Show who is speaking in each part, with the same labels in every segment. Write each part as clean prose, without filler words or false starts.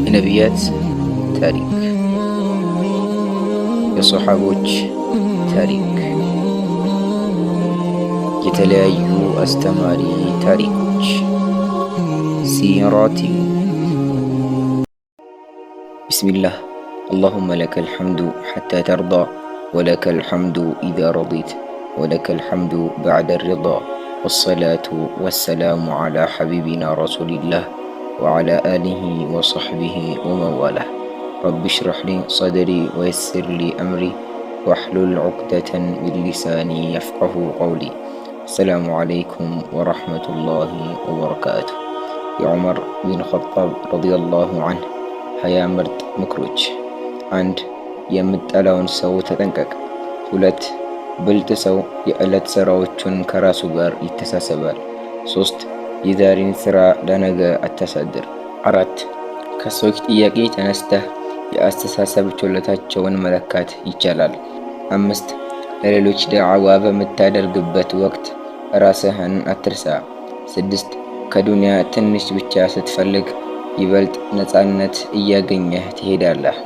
Speaker 1: የነቢያት ታሪክ፣ የሶሓቦች ታሪክ፣ የተለያዩ አስተማሪ ታሪኮች ሲራቲዩ። ቢስሚላህ አላሁመ ለከል ሐምዱ ሐታ ተርዳ ወለከል ሐምዱ ኢዛ ረዲት ወለከል ሐምዱ በዕደ ሪዳ ወሰላቱ ወሰላሙ ዓላ ሐቢቢና ረሱሊላህ ወዓላ አሊሂ ወሰሕቢሂ ወመንዋላህ። ረቢ ሽረሕ ሊ ሰድሪ ወየስር ሊ አምሪ ወሕሉል ዑቅደተን ሚን ሊሳኒ የፍቀሁ ቀውሊ። አሰላሙ ዓለይኩም ወረሕመቱላሂ ወበረካቱ። የዑመር ቢን ኸጣብ ረዲየላሁ ዐንሁ 20 ምርጥ ምክሮች። 1. የምትጠላውን ሰው ተጠንቀቅ። 2. ብልጥ ሰው የዕለት ሥራዎቹን ከራሱ ጋር ይተሳሰባል። 3. የዛሬን ሥራ ለነገ አታሳድር። 4. ከሰዎች ጥያቄ ተነስተህ የአስተሳሰብ ችሎታቸውን መለካት ይቻላል። 5. ለሌሎች ዳዕዋ በምታደርግበት ወቅት ራስህን አትርሳ። 6. ከዱንያ ትንሽ ብቻ ስትፈልግ ይበልጥ ነፃነት እያገኘህ ትሄዳለህ።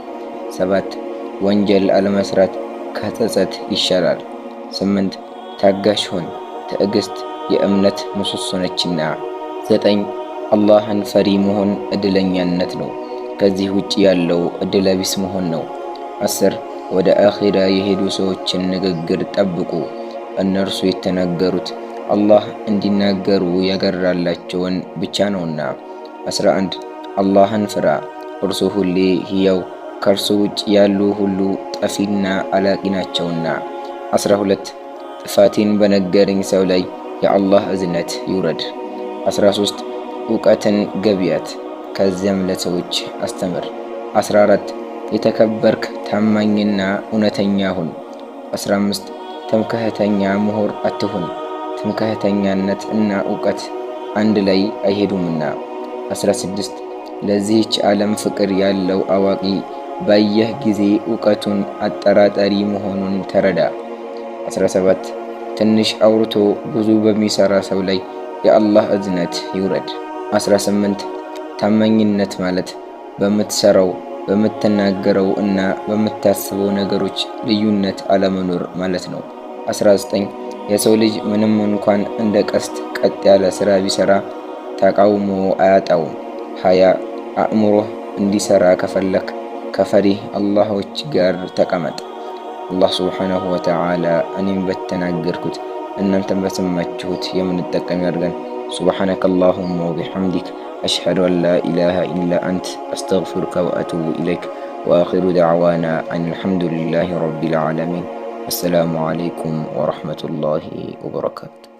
Speaker 1: 7. ወንጀል አለመስራት ከጸጸት ይሻላል። 8. ታጋሽ ሁን፣ ትዕግስት የእምነት ምሰሶ ነችና። 9. አላህን ፈሪ መሆን እድለኛነት ነው፣ ከዚህ ውጭ ያለው እድለቢስ መሆን ነው። 10. ወደ አኺራ የሄዱ ሰዎችን ንግግር ጠብቁ፣ እነርሱ የተናገሩት አላህ እንዲናገሩ ያገራላቸውን ብቻ ነውና። 11. አላህን ፍራ፣ እርሱ ሁሌ ሕያው፣ ከእርሱ ውጭ ያሉ ሁሉ ጠፊና አላቂ ናቸውና። 12. ጥፋቴን በነገረኝ ሰው ላይ የአላህ እዝነት ይውረድ። 13. እውቀትን ገቢያት፣ ከዚያም ለሰዎች አስተምር። 14. የተከበርክ ታማኝና እውነተኛ ሁን። 15. ትምክህተኛ ምሁር አትሁን፣ ትምክህተኛነት እና እውቀት አንድ ላይ አይሄዱምና። 16. ለዚህች ዓለም ፍቅር ያለው አዋቂ ባየህ ጊዜ እውቀቱን አጠራጣሪ መሆኑን ተረዳ። 17. ትንሽ አውርቶ ብዙ በሚሰራ ሰው ላይ የአላህ እዝነት ይውረድ። 18. ታማኝነት ማለት በምትሰራው በምትናገረው እና በምታስበው ነገሮች ልዩነት አለመኖር ማለት ነው። 19. የሰው ልጅ ምንም እንኳን እንደ ቀስት ቀጥ ያለ ስራ ቢሰራ ተቃውሞ አያጣውም። 20. አእምሮህ እንዲሰራ ከፈለክ ከፈሪህ አላሆች ጋር ተቀመጥ። አላህ ሱብሓነሁ ወተዓላ እኔም በተናገርኩት እናንተም በሰማችሁት የምንጠቀም ያድርገን። ሱብሓነከ አላሁመ ወቢሐምዲክ አሽሀዱ አን ላ ኢላሃ ኢላ አንት አስተግፊሩከ ወአቱቡ ኢለይክ ወአኺሩ ደዕዋና አኒል ሐምዱሊላሂ ረቢል ዓለሚን። አሰላሙ ዓለይኩም ወረሕመቱላሂ ወበረካቱ።